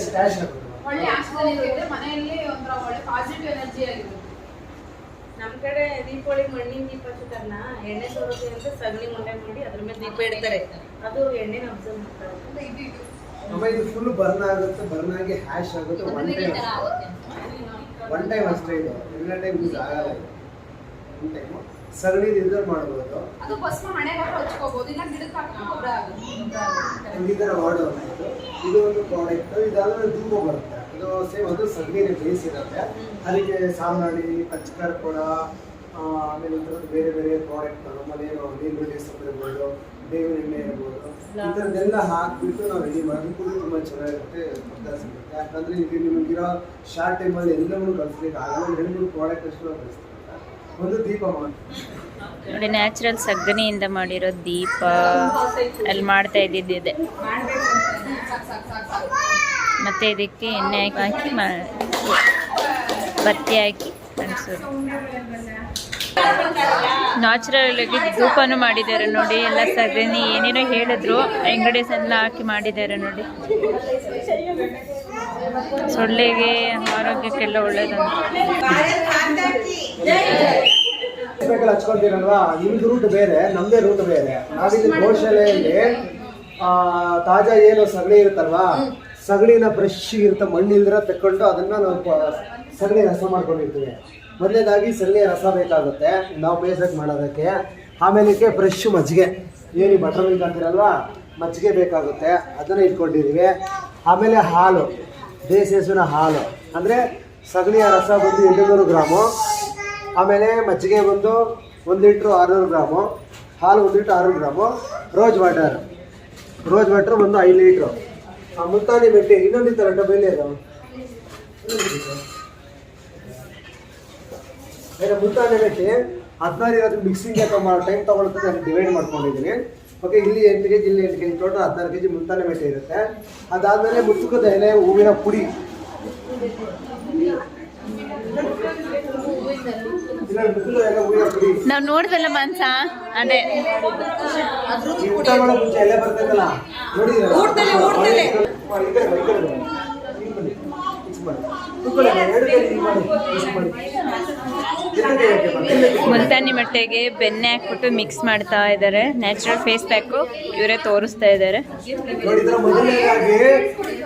ಸ್ಟ್ಯಾಶ್ ಆಗುತ್ತೆ. ನಮ್ಮ ಕಡೆ ದೀಪಾವಳಿ ಮಣ್ಣಿನ ದೀಪ ಹಚ್ಚುತ್ತಾರಲ್ಲ, ಎಣ್ಣೆ ತೋರುತ್ತೆ ಅಂತ ಸಗಣಿ ಮುಂಡೆ ಮಾಡಿ ಅದ್ರ ಮೇಲೆ ದೀಪ ಇಡ್ತಾರೆ, ಅದು ಎಣ್ಣೆನ ಅಬ್ಸರ್ವ್ ಮಾಡ್ತಾರೆ. ಇದು ಫುಲ್ ಬರ್ನ್ ಆಗುತ್ತೆ, ಬರ್ನ್ ಆಗಿ ಹ್ಯಾಶ್ ಆಗುತ್ತೆ. ಒನ್ ಟೈಮ್ ಅಷ್ಟೇ ಇದು, ಎಲ್ಲ ಟೈಮ್ ಯೂಸ್ ಆಗಲ್ಲ. ಇದು ಒನ್ ಟೈಮು ಸಗಣಿ ರಿಸರ್ವ್ ಮಾಡ್ಬೋದು. ಈ ಥರ ಮಾಡೋದು ಇದು ಒಂದು ಪ್ರಾಡಕ್ಟ್. ಇದಾದ್ರೆ ಧೂಪ ಬರುತ್ತೆ, ಇದು ಸೇಮ್ ಅದು ಸಗಣಿನೇ ಬೇಸ್ ಇರುತ್ತೆ. ಅದಕ್ಕೆ ಸಾಂಬ್ರಾಣಿ, ಪಚ್ಕರ್ ಕೂಡ, ಆಮೇಲೆ ಬೇರೆ ಬೇರೆ ಪ್ರಾಡಕ್ಟ್ ನಮ್ಮಲ್ಲಿ ನೀರುಳ್ಳಿ ಸೊಪ್ಪು ಇರ್ಬೋದು, ಬೇವಿನ ಎಣ್ಣೆ ಇರ್ಬೋದು, ಈ ಥರದ್ದೆಲ್ಲ ಹಾಕಿಬಿಟ್ಟು ನಾವು ರೆಡಿ ಮಾಡಿ ಕೂಡ ತುಂಬ ಚೆನ್ನಾಗಿರುತ್ತೆ, ಪದಾರ್ಥ ಸಿಗುತ್ತೆ. ಯಾಕಂದರೆ ಈಗ ನಿಮಗಿರೋ ಶಾರ್ಟ್ ಟೈಮಲ್ಲಿ ಎಲ್ಲವನ್ನೂ ಕಲಿಸ್ಲಿಕ್ಕೆ ಆಗಲ್ಲ. 2-3 ಪ್ರಾಡಕ್ಟ್ ಅಷ್ಟು ನಾವು ಕಲಿಸ್ತೀವಿ. ಒಂದು ದೀಪ ಮಾಡಿ ನೋಡಿ, ನ್ಯಾಚುರಲ್ ಸಗಣಿಯಿಂದ ಮಾಡಿರೋ ದೀಪ ಅಲ್ಲಿ ಮಾಡ್ತಾ ಇದ್ದಿದ್ದಿದೆ. ಮತ್ತು ಇದಕ್ಕೆ ಎಣ್ಣೆ ಹಾಕಿ ಬತ್ತಿ ಹಾಕಿ ಅನಿಸೋದು. ನ್ಯಾಚುರಲ್ ಆಗಿ ಧೂಪನೂ ಮಾಡಿದ್ದಾರೆ ನೋಡಿ. ಎಲ್ಲ ಸಗಣಿ ಏನೇನೋ ಹೇಳಿದ್ರು, ಇಂಗ್ರೀಡಿಯೆಂಟ್ಸ್ ಎಲ್ಲ ಹಾಕಿ ಮಾಡಿದ್ದಾರೆ ನೋಡಿ. ಸೊಳ್ಳೆಗೆ ಆರೋಗ್ಯಕ್ಕೆಲ್ಲ ಒಳ್ಳೇದಂತ. ಹಚ್ಕೊಳ್ತೀರಲ್ವಾ, ನಿಮ್ದು ರೂಟ್ ಬೇರೆ, ನಮ್ದೇ ರೂಟ್ ಬೇರೆ. ನಾವಿಲ್ಲಿ ಗೋಶಾಲೆಯಲ್ಲಿ ತಾಜಾ ಏನು ಸಗಣಿ ಇರುತ್ತಲ್ವಾ, ಸಗಣಿನ ಬ್ರಷ್ ಇರುತ್ತೆ, ಮಣ್ಣಿಲ್ದಿರ ತಕ್ಕೊಂಡು ಅದನ್ನ ನಾವು ಸಗಣಿ ರಸ ಮಾಡ್ಕೊಂಡಿರ್ತೀವಿ. ಮೊದಲನೇದಾಗಿ ಸಗಣಿ ರಸ ಬೇಕಾಗುತ್ತೆ ನಾವು ಬೇಸಕ್ಕೆ ಮಾಡೋದಕ್ಕೆ. ಆಮೇಲೆ ಫ್ರೆಶ್ ಮಜ್ಜಿಗೆ, ಏನು ಬಟರ್ ಮಿಲ್ಕ್ ಅಂತೀರಲ್ವಾ, ಮಜ್ಜಿಗೆ ಬೇಕಾಗುತ್ತೆ, ಅದನ್ನು ಇಟ್ಕೊಂಡಿದ್ದೀವಿ. ಆಮೇಲೆ ಹಾಲು, ದೇಸಿ ಹಸುವಿನ ಹಾಲು ಅಂದರೆ ಸಗಣಿಯ ರಸ ಬಂದು 800 ಗ್ರಾಮು. ಆಮೇಲೆ ಮಜ್ಜಿಗೆ ಬಂದು 1 ಲೀಟ್ರು 600 ಗ್ರಾಮು, ಹಾಲು 1 ಲೀಟ್ರ್ 600 ಗ್ರಾಮು, ರೋಸ್ ವಾಟರ್ ಒಂದು 5 ಲೀಟ್ರು, ಮುಲ್ತಾನಿ ಮೆಟ್ಟಿ ಇನ್ನೊಂದು ಇತ್ತು ಡಬ್ಬೆಲ್ಲಿ ಅದು ಮುಲ್ತಾನಿ ಮೆಟ್ಟಿ 16 ಇರೋದು ಮಿಕ್ಸಿಂಗ್ಗೆ ಟೈಮ್ ತೊಗೊಳುತ್ತದೆ, ಅದನ್ನು ಡಿವೈಡ್ ಮಾಡ್ಕೊಂಡಿದ್ದೀನಿ. ಓಕೆ, ಇಲ್ಲಿ 8 kg, ಇಲ್ಲಿ 8 kg, ಟೋಟಲ್ 16 kg ಮುಲ್ತಾನಿ ಮೆಟ್ಟಿ ಇರುತ್ತೆ. ಅದಾದಮೇಲೆ ಮುತ್ತುಕದ ಎಲೆ, ಹೂವಿನ ಪುಡಿ, ನಾವು ನೋಡ್ದಲ್ಲ ಮನ್ಸ ಅದೇ ಊಟ ಮಾಡೋ ಮುಂಚೆ ಎಲೆ ಬರ್ತೈತಲ್ಲ ಮುಲ್ತಾನಿ ಮಟ್ಟೆಗೆ ಬೆಣ್ಣೆ ಹಾಕ್ಬಿಟ್ಟು ಮಿಕ್ಸ್ ಮಾಡ್ತಾ ಇದ್ದಾರೆ. ನ್ಯಾಚುರಲ್ ಫೇಸ್ ಪ್ಯಾಕು ಇವರೇ ತೋರಿಸ್ತಾ ಇದ್ದಾರೆ. ನೋಡಿದ್ರೆ ಮೊದಲನೇದಾಗಿ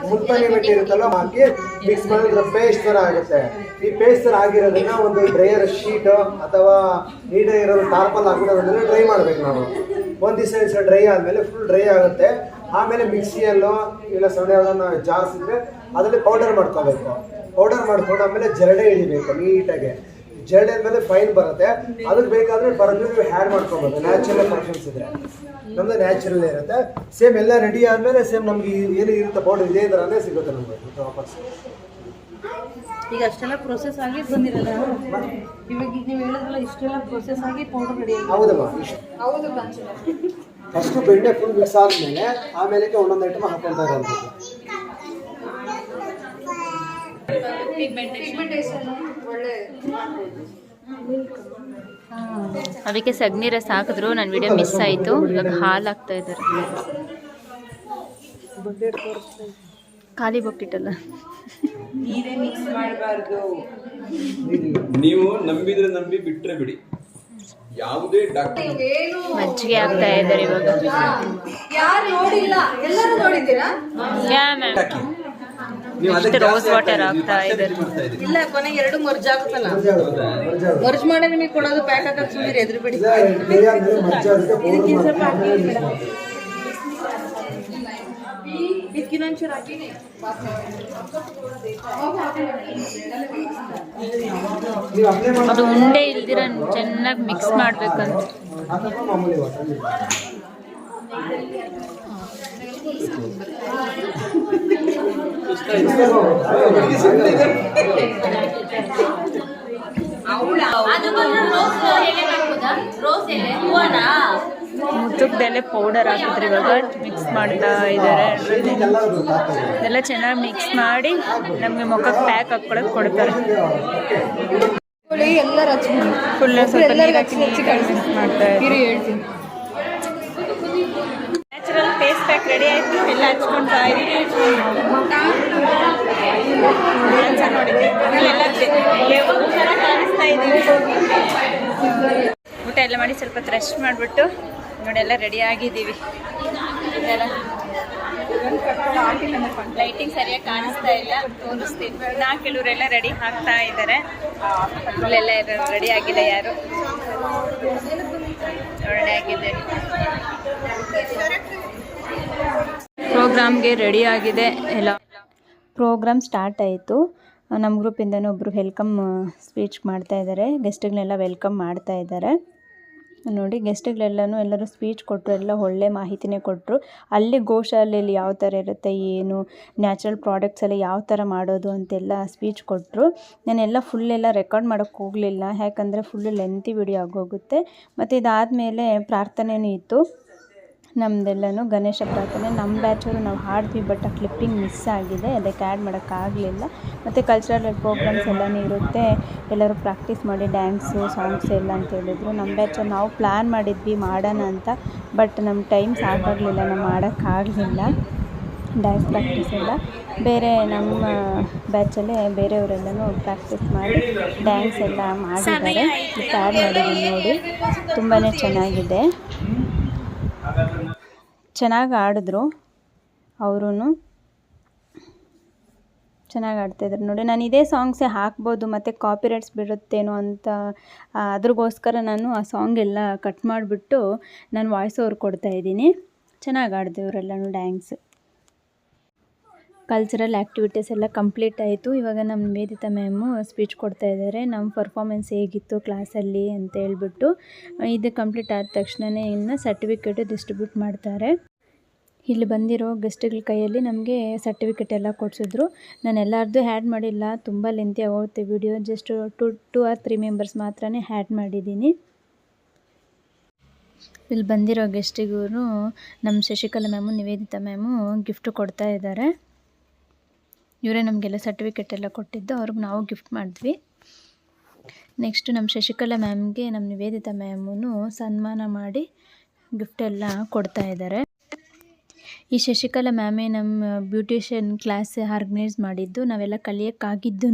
ಮುಲ್ತಾನಿ ಮೆಟ್ಟಿ ಇರುತ್ತಲ್ಲ ಹಾಕಿ ಮಿಕ್ಸ್ ಮಾಡಿದ್ರೆ ಪೇಸ್ಟ್ ತರ ಆಗುತ್ತೆ. ಈ ಪೇಸ್ಟ್ ತರ ಆಗಿರೋದನ್ನ ಒಂದು ಡ್ರೈಯರ್ ಶೀಟ್ ಅಥವಾ ನೀಟಾಗಿರೋ ಟಾರ್ಪಲ್ ಹಾಕ್ಬಿಟ್ಟು ಅದನ್ನ ಡ್ರೈ ಮಾಡ್ಬೇಕು ನಾವು. 1 ದಿವಸ ಡ್ರೈ ಆದ್ಮೇಲೆ ಫುಲ್ ಡ್ರೈ ಆಗುತ್ತೆ. ಆಮೇಲೆ ಮಿಕ್ಸಿಯಲ್ಲೋ ಇಲ್ಲ ಸೊಳ್ಳೆ ಯಾವುದನ್ನ ಜಾರ್ಸ್ ಇದ್ರೆ ಅದರಲ್ಲಿ ಪೌಡರ್ ಮಾಡ್ಕೋಬೇಕು. ಪೌಡರ್ ಮಾಡ್ಕೊಂಡು ಆಮೇಲೆ ಜರಡೆ ಹಿಡಿಬೇಕು ನೀಟಾಗಿ. ಜರಡೆ ಆದಮೇಲೆ ಫೈನ್ ಬರುತ್ತೆ. ಅದಕ್ಕೆ ಬೇಕಾದರೆ ಬರೋದು ನೀವು ಹ್ಯಾಡ್ ಮಾಡ್ಕೊಬೋದು. ನ್ಯಾಚುರಲ್ ಪರ್ಫ್ಯೂಮ್ಸ್ ಇದ್ರೆ ನಮ್ದು ನ್ಯಾಚುರಲ್ ಇರುತ್ತೆ. ಸೇಮ್ ಎಲ್ಲ ರೆಡಿ ಆದಮೇಲೆ ಸೇಮ್ ನಮ್ಗೆ ಏನು ಇರುತ್ತೆ ಪೌಡರ್ ಇದೇ ಥರನೇ ಸಿಗುತ್ತೆ ನಮಗೆ ವಾಪಸ್. ಈಗ ಅಷ್ಟೆಲ್ಲ ಪ್ರೊಸೆಸ್ ಆಗಿ ಬಂದಿರಲ್ಲ, ಇವಾಗ ನೀವು ಹೇಳಿದ್ರಲ್ಲ ಇಷ್ಟೆಲ್ಲ ಪ್ರೊಸೆಸ್ ಆಗಿ ಪೌಡರ್ ರೆಡಿ ಆಗಿ. ಹೌದಮ್ಮ. ಹೌದು ಫಸ್ಟು ಬೆಣ್ಣೆ ಫುಲ್ ಮಿಕ್ಸ್ ಆದಮೇಲೆ ಆಮೇಲೆ ಒಂದೊಂದು ಐಟಮ್ ಹಾಕ್ಕೊಳ್ತಾ ಇರೋಂಥದ್ದು. ಅದಕ್ಕೆ ಸಗಣಿ ರಸ ಹಾಕಿದ್ರು. ನನ್ನ ವಿಡಿಯೋ ಮಿಸ್ ಆಯಿತು. ಇವಾಗ ಹಾಲು ಹಾಕ್ತಾ ಇದ್ದಾರೆ. ಖಾಲಿ ಬೊಕ್ಕಿಟ್ಟಲ್ಲ, ನೀರೇ ಮಿಕ್ಸ್ ಮಾಡಬಾರ್ದು. ನೀವು ನಂಬಿದ್ರೆ ನಂಬಿ ಬಿಟ್ರೆ ಬಿಡಿ, ಯಾವುದೇ ಡಾಕ್ಟರ್. ಮಜ್ಜಿಗೆ ಹಾಕ್ತಾ ಇದ್ದಾರೆ ಇವಾಗ. ಯಾರು ನೋಡಿಲ್ಲ, ಎಲ್ಲರೂ ನೋಡಿದ್ದೀರಾ? ರೋಸ್ ವಾಟರ್ ಹಾಕ್ತಾ ಇದ್ದಾರೆ. ಇಲ್ಲ ಕೊನೆಗೆ ಎರಡು ಮರ್ಜ್ ಆಗುತ್ತಲ್ಲ, ಮರ್ಜ್ ಮಾಡಿ ನಿಮಗೆ ಕೊಡೋದು ಪ್ಯಾಕ್ ಹಾಕಕ್ಕೆ ಸುಮ್ಮನೆ ಎದುರು ಬಿಡಿ. ಇದಕ್ಕಿನ್ನೊಂಚೂರು ಹಾಕಿನಿ. ಅದು ಉಂಡೆ ಇಲ್ದಿರ ಚೆನ್ನಾಗಿ ಮಿಕ್ಸ್ ಮಾಡ್ಬೇಕಂತ. ಮುತ್ತುಕದಲ್ಲೇ ಪೌಡರ್ ಹಾಕಿದ್ರೆ ಇವಾಗ ಮಿಕ್ಸ್ ಮಾಡ್ತಾ ಇದ್ದಾರೆ. ಇದೆಲ್ಲ ಚೆನ್ನಾಗಿ ಮಿಕ್ಸ್ ಮಾಡಿ ನಮಗೆ ಮುಖಕ್ಕೆ ಪ್ಯಾಕ್ ಹಾಕ್ಕೊಳಕ್ಕೆ ಕೊಡ್ತಾರೆ. ಫುಲ್ ಸ್ವಲ್ಪ ನೀರು ಹಾಕಿ ಮಿಕ್ಸ್ ಮಾಡ್ತಾ ಇದ್ದಾರೆ. ನ್ಯಾಚುರಲ್ ಫೇಸ್ ಪ್ಯಾಕ್ ರೆಡಿ ಆಯಿತು. ಎಲ್ಲ ಹಚ್ಕೊಳ್ತಾ ಇದ್ದೀವಿ. ಎಲ್ಲ ಕಾಣಿಸ್ತಾ ಇದ್ದೀವಿ. ಊಟ ಎಲ್ಲ ಮಾಡಿ ಸ್ವಲ್ಪ ರೆಸ್ಟ್ ಮಾಡಿಬಿಟ್ಟು ನೋಡಿ ಎಲ್ಲ ರೆಡಿ ಆಗಿದ್ದೀವಿ. ಲೈಟಿಂಗ್ ಸರಿಯಾಗಿ ಕಾಣಿಸ್ತಾ ಇಲ್ಲ, ತೋರಿಸ್ತೀವಿ. ಕೆಲವರೆಲ್ಲ ರೆಡಿ ಆಗ್ತಾ ಇದ್ದಾರೆ. ಅಲ್ಲೆಲ್ಲ ರೆಡಿ ಆಗಿಲ್ಲ, ಯಾರು ರೆಡಿ ಆಗಿದ್ದಾರೆ. ಪ್ರೋಗ್ರಾಮ್ಗೆ ರೆಡಿ ಆಗಿದೆ ಎಲ್ಲ. ಪ್ರೋಗ್ರಾಮ್ ಸ್ಟಾರ್ಟ್ ಆಯಿತು. ನಮ್ಮ ಗ್ರೂಪಿಂದನೂ ಒಬ್ಬರು ವೆಲ್ಕಮ್ ಸ್ಪೀಚ್ ಮಾಡ್ತಾ ಇದ್ದಾರೆ. ಗೆಸ್ಟ್ಗಳನ್ನೆಲ್ಲ ವೆಲ್ಕಮ್ ಮಾಡ್ತಾ ಇದ್ದಾರೆ. ನೋಡಿ ಗೆಸ್ಟ್ಗಳೆಲ್ಲನೂ ಎಲ್ಲರೂ ಸ್ಪೀಚ್ ಕೊಟ್ಟರು. ಎಲ್ಲ ಒಳ್ಳೆ ಮಾಹಿತಿನೇ ಕೊಟ್ಟರು. ಅಲ್ಲಿ ಗೋಶಾಲೆಯಲ್ಲಿ ಯಾವ ಥರ ಇರುತ್ತೆ, ಏನು ನ್ಯಾಚುರಲ್ ಪ್ರಾಡಕ್ಟ್ಸ್ ಎಲ್ಲ ಯಾವ ಥರ ಮಾಡೋದು ಅಂತೆಲ್ಲ ಸ್ಪೀಚ್ ಕೊಟ್ಟರು. ನಾನೆಲ್ಲ ಫುಲ್ಲೆಲ್ಲ ರೆಕಾರ್ಡ್ ಮಾಡೋಕ್ಕೆ ಹೋಗಲಿಲ್ಲ, ಯಾಕಂದರೆ ಫುಲ್ಲು ಲೆಂತಿ ವಿಡಿಯೋ ಆಗೋಗುತ್ತೆ. ಮತ್ತು ಇದಾದಮೇಲೆ ಪ್ರಾರ್ಥನೆಯೂ ಇತ್ತು. ನಮ್ಮದೆಲ್ಲನೂ ಗಣೇಶ ಪ್ರಾರ್ಥನೆ. ನಮ್ಮ ಬ್ಯಾಚವರು ನಾವು ಹಾಡಿದ್ವಿ, ಬಟ್ ಆ ಕ್ಲಿಪ್ಪಿಂಗ್ ಮಿಸ್ ಆಗಿದೆ, ಅದಕ್ಕೆ ಆ್ಯಡ್ ಮಾಡೋಕ್ಕಾಗಲಿಲ್ಲ. ಮತ್ತು ಕಲ್ಚರಲ್ ಪ್ರೋಗ್ರಾಮ್ಸ್ ಎಲ್ಲನೂ ಇರುತ್ತೆ, ಎಲ್ಲರೂ ಪ್ರಾಕ್ಟೀಸ್ ಮಾಡಿ ಡ್ಯಾನ್ಸು ಸಾಂಗ್ಸ್ ಎಲ್ಲ ಅಂತ ಹೇಳಿದ್ರು. ನಮ್ಮ ಬ್ಯಾಚಲ್ಲಿ ನಾವು ಪ್ಲ್ಯಾನ್ ಮಾಡಿದ್ವಿ ಮಾಡೋಣ ಅಂತ, ಬಟ್ ನಮ್ಮ ಟೈಮ್ ಸಾಕಾಗಲಿಲ್ಲ, ನಾವು ಮಾಡೋಕ್ಕಾಗಲಿಲ್ಲ ಡ್ಯಾನ್ಸ್ ಪ್ರಾಕ್ಟೀಸ್ ಎಲ್ಲ. ಬೇರೆ ನಮ್ಮ ಬ್ಯಾಚಲ್ಲೇ ಬೇರೆಯವರೆಲ್ಲನೂ ಪ್ರಾಕ್ಟೀಸ್ ಮಾಡಿ ಡ್ಯಾನ್ಸ್ ಎಲ್ಲ ಮಾಡಿದ್ದಾರೆ. ಆ್ಯಡ್ ಮಾಡಿದ್ದೀನಿ ನೋಡಿ, ತುಂಬಾ ಚೆನ್ನಾಗಿದೆ. ಚೆನ್ನಾಗಿ ಆಡಿದ್ರು, ಅವರೂ ಚೆನ್ನಾಗಿ ಆಡ್ತಾಯಿದ್ರು ನೋಡಿ. ನಾನು ಇದೇ ಸಾಂಗ್ಸೇ ಹಾಕ್ಬೋದು, ಮತ್ತು ಕಾಪಿರೈಟ್ಸ್ ಬಿಡುತ್ತೇನೋ ಅಂತ ಅದ್ರಿಗೋಸ್ಕರ ನಾನು ಆ ಸಾಂಗ್ ಎಲ್ಲ ಕಟ್ ಮಾಡಿಬಿಟ್ಟು ನಾನು ವಾಯ್ಸ್ ಓವರ್ ಕೊಡ್ತಾಯಿದ್ದೀನಿ. ಚೆನ್ನಾಗಿ ಆಡಿದೆ ಇವರೆಲ್ಲನೂ ಡ್ಯಾನ್ಸ್. ಕಲ್ಚರಲ್ ಆ್ಯಕ್ಟಿವಿಟೀಸ್ ಎಲ್ಲ ಕಂಪ್ಲೀಟ್ ಆಯಿತು. ಇವಾಗ ನಮ್ಮ ನಿವೇದಿತಾ ಮ್ಯಾಮು ಸ್ಪೀಚ್ ಕೊಡ್ತಾಯಿದ್ದಾರೆ, ನಮ್ಮ ಪರ್ಫಾಮೆನ್ಸ್ ಹೇಗಿತ್ತು ಕ್ಲಾಸಲ್ಲಿ ಅಂತ ಹೇಳ್ಬಿಟ್ಟು. ಇದು ಕಂಪ್ಲೀಟ್ ಆದ ತಕ್ಷಣವೇ ಇನ್ನು ಸರ್ಟಿಫಿಕೇಟು ಡಿಸ್ಟ್ರಿಬ್ಯೂಟ್ ಮಾಡ್ತಾರೆ. ಇಲ್ಲಿ ಬಂದಿರೋ ಗೆಸ್ಟ್ಗಳ ಕೈಯಲ್ಲಿ ನಮಗೆ ಸರ್ಟಿಫಿಕೇಟ್ ಎಲ್ಲ ಕೊಡಿಸಿದ್ರು. ನಾನು ಎಲ್ಲರದ್ದು ಹ್ಯಾಡ್ ಮಾಡಿಲ್ಲ, ತುಂಬ ಲೆಂತಿ ಆಗೋಗುತ್ತೆ ವಿಡಿಯೋ. ಜಸ್ಟ್ 2 or 3 ಮೆಂಬರ್ಸ್ ಮಾತ್ರನೇ ಹ್ಯಾಡ್ ಮಾಡಿದ್ದೀನಿ. ಇಲ್ಲಿ ಬಂದಿರೋ ಗೆಸ್ಟಿಗೂ ನಮ್ಮ Shashikala ma'am Nivedita ma'am gift ಕೊಡ್ತಾ ಇದ್ದಾರೆ. ಇವರೇ ನಮಗೆಲ್ಲ ಸರ್ಟಿಫಿಕೇಟ್ ಎಲ್ಲ ಕೊಟ್ಟಿದ್ದು, ಅವ್ರಿಗೆ ನಾವು ಗಿಫ್ಟ್ ಮಾಡಿದ್ವಿ. ನೆಕ್ಸ್ಟ್ ನಮ್ಮ ಶಶಿಕಲಾ ಮ್ಯಾಮ್ಗೆ ನಮ್ಮ ನಿವೇದಿತಾ ಮ್ಯಾಮೂ ಸನ್ಮಾನ ಮಾಡಿ ಗಿಫ್ಟ್ ಎಲ್ಲ ಕೊಡ್ತಾ ಇದ್ದಾರೆ. ಈ ಶಶಿಕಲಾ ಮ್ಯಾಮೇ ನಮ್ಮ ಬ್ಯೂಟಿಷಿಯನ್ ಕ್ಲಾಸ್ ಆರ್ಗನೈಸ್ ಮಾಡಿದ್ದು. ನಾವೆಲ್ಲ ಕಲಿಯೋಕ್ಕಾಗಿದ್ದೂ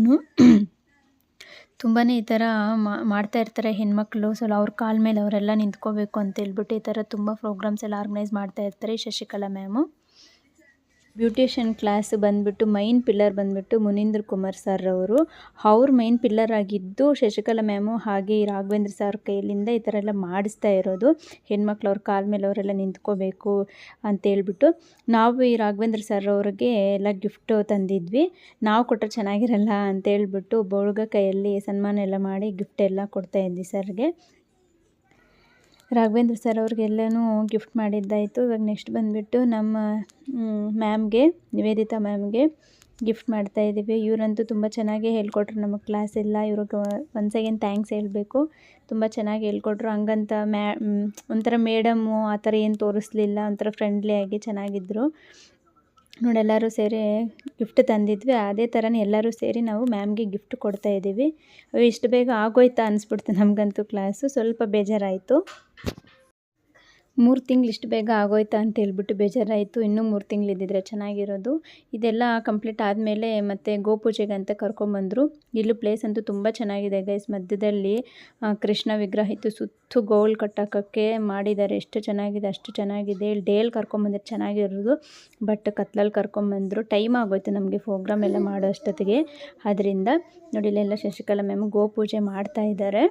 ತುಂಬಾ ಈ ಥರ ಮಾಡ್ತಾ ಇರ್ತಾರೆ ಹೆಣ್ಮಕ್ಳು. ಅವ್ರ ಕಾಲ ಮೇಲೆ ಅವರೆಲ್ಲ ನಿಂತ್ಕೋಬೇಕು ಅಂತ ಹೇಳ್ಬಿಟ್ಟು ಈ ಥರ ತುಂಬ ಪ್ರೋಗ್ರಾಮ್ಸ್ ಎಲ್ಲ ಆರ್ಗನೈಸ್ ಮಾಡ್ತಾ ಇರ್ತಾರೆ ಈ ಶಶಿಕಲಾ ಮ್ಯಾಮು. ಬ್ಯೂಟಿಷಿಯನ್ ಕ್ಲಾಸ್ ಬಂದುಬಿಟ್ಟು ಮೈನ್ ಪಿಲ್ಲರ್ ಬಂದುಬಿಟ್ಟು ಮುನೀಂದ್ರ ಕುಮಾರ್ ಸರ್ ಅವರು. ಅವ್ರು ಮೈನ್ ಪಿಲ್ಲರ್ ಆಗಿದ್ದು ಶಶಿಕಲಾ ಮ್ಯಾಮು ಹಾಗೆ ಈ ರಾಘವೇಂದ್ರ ಸರ್ ಕೈಯಲ್ಲಿಂದ ಈ ಥರ ಎಲ್ಲ ಮಾಡಿಸ್ತಾ ಇರೋದು. ಹೆಣ್ಮಕ್ಳು ಅವ್ರ ಕಾಲ ಮೇಲೆ ಅವರೆಲ್ಲ ನಿಂತ್ಕೋಬೇಕು ಅಂತೇಳ್ಬಿಟ್ಟು ನಾವು ಈ ರಾಘವೇಂದ್ರ ಸರ್ ಅವ್ರಿಗೆ ಎಲ್ಲ ಗಿಫ್ಟು ತಂದಿದ್ವಿ. ನಾವು ಕೊಟ್ಟರೆ ಚೆನ್ನಾಗಿರಲ್ಲ ಅಂತೇಳ್ಬಿಟ್ಟು ಹುಡುಗ ಕೈಯಲ್ಲಿ ಸನ್ಮಾನ ಎಲ್ಲ ಮಾಡಿ ಗಿಫ್ಟ್ ಎಲ್ಲ ಕೊಡ್ತಾಯಿದ್ವಿ ಸರ್ಗೆ. ರಾಘವೇಂದ್ರ ಸರ್ ಅವ್ರಿಗೆಲ್ಲನೂ ಗಿಫ್ಟ್ ಮಾಡಿದ್ದಾಯಿತು. ಇವಾಗ ನೆಕ್ಸ್ಟ್ ಬಂದುಬಿಟ್ಟು ನಮ್ಮ ಮ್ಯಾಮ್ಗೆ, ನಿವೇದಿತಾ ಮ್ಯಾಮ್ಗೆ ಗಿಫ್ಟ್ ಮಾಡ್ತಾಯಿದ್ದೀವಿ. ಇವರಂತೂ ತುಂಬ ಚೆನ್ನಾಗಿ ಹೇಳ್ಕೊಟ್ರು ನಮಗೆ ಕ್ಲಾಸ್ ಎಲ್ಲ. ಇವ್ರಿಗೆ ಒನ್ಸ್ ಅಗೇನ್ ಥ್ಯಾಂಕ್ಸ್ ಹೇಳಬೇಕು. ತುಂಬ ಚೆನ್ನಾಗಿ ಹೇಳ್ಕೊಟ್ರು. ಹಂಗಂತ ಒಂಥರ ಮೇಡಮ್ಮು ಆ ಥರ ಏನು ತೋರಿಸ್ಲಿಲ್ಲ, ಒಂಥರ ಫ್ರೆಂಡ್ಲಿಯಾಗಿ ಚೆನ್ನಾಗಿದ್ದರು. ನೋಡಿ ಎಲ್ಲರೂ ಸೇರಿ ಗಿಫ್ಟ್ ತಂದಿದ್ವಿ. ಅದೇ ಥರನೇ ಎಲ್ಲರೂ ಸೇರಿ ನಾವು ಮ್ಯಾಮ್ಗೆ ಗಿಫ್ಟ್ ಕೊಡ್ತಾಯಿದ್ದೀವಿ. ಇಷ್ಟು ಬೇಗ ಆಗೋಯ್ತಾ ಅನಿಸ್ಬಿಡ್ತು ನಮಗಂತೂ ಕ್ಲಾಸು. ಸ್ವಲ್ಪ ಬೇಜಾರಾಯಿತು. 3 ತಿಂಗಳು ಇಷ್ಟು ಬೇಗ ಆಗೋಯ್ತಾ ಅಂತ ಹೇಳ್ಬಿಟ್ಟು ಬೇಜಾರಾಯಿತು. ಇನ್ನೂ 3 ತಿಂಗಳು ಇದ್ದಿದ್ರೆ ಚೆನ್ನಾಗಿರೋದು. ಇದೆಲ್ಲ ಕಂಪ್ಲೀಟ್ ಆದಮೇಲೆ ಮತ್ತು ಗೋಪೂಜೆಗೆ ಅಂತ ಕರ್ಕೊಂಬಂದರು. ಇಲ್ಲೂ ಪ್ಲೇಸ್ ಅಂತೂ ತುಂಬ ಚೆನ್ನಾಗಿದೆ ಗೈಸ್. ಮಧ್ಯದಲ್ಲಿ ಕೃಷ್ಣ ವಿಗ್ರಹ ಇತ್ತು, ಸುತ್ತು ಗೋಲ್ ಕಟ್ಟಾಕೋಕ್ಕೆ ಮಾಡಿದ್ದಾರೆ. ಎಷ್ಟು ಚೆನ್ನಾಗಿದೆ ಅಷ್ಟು ಚೆನ್ನಾಗಿದೆ. ಇಲ್ಲಿ ಡೇಲ್ ಕರ್ಕೊಂಬಂದ್ರೆ ಚೆನ್ನಾಗಿರೋದು, ಬಟ್ ಕತ್ಲಲ್ಲಿ ಕರ್ಕೊಂಬಂದರು. ಟೈಮ್ ಆಗೋಯ್ತು ನಮಗೆ ಪ್ರೋಗ್ರಾಮ್ ಎಲ್ಲ ಮಾಡೋ ಅಷ್ಟೊತ್ತಿಗೆ. ಅದರಿಂದ ನೋಡಿ ಇಲ್ಲೆಲ್ಲ ಶಶಿಕಲಾ ಮ್ಯಾಮ್ ಗೋಪೂಜೆ ಮಾಡ್ತಾಯಿದ್ದಾರೆ.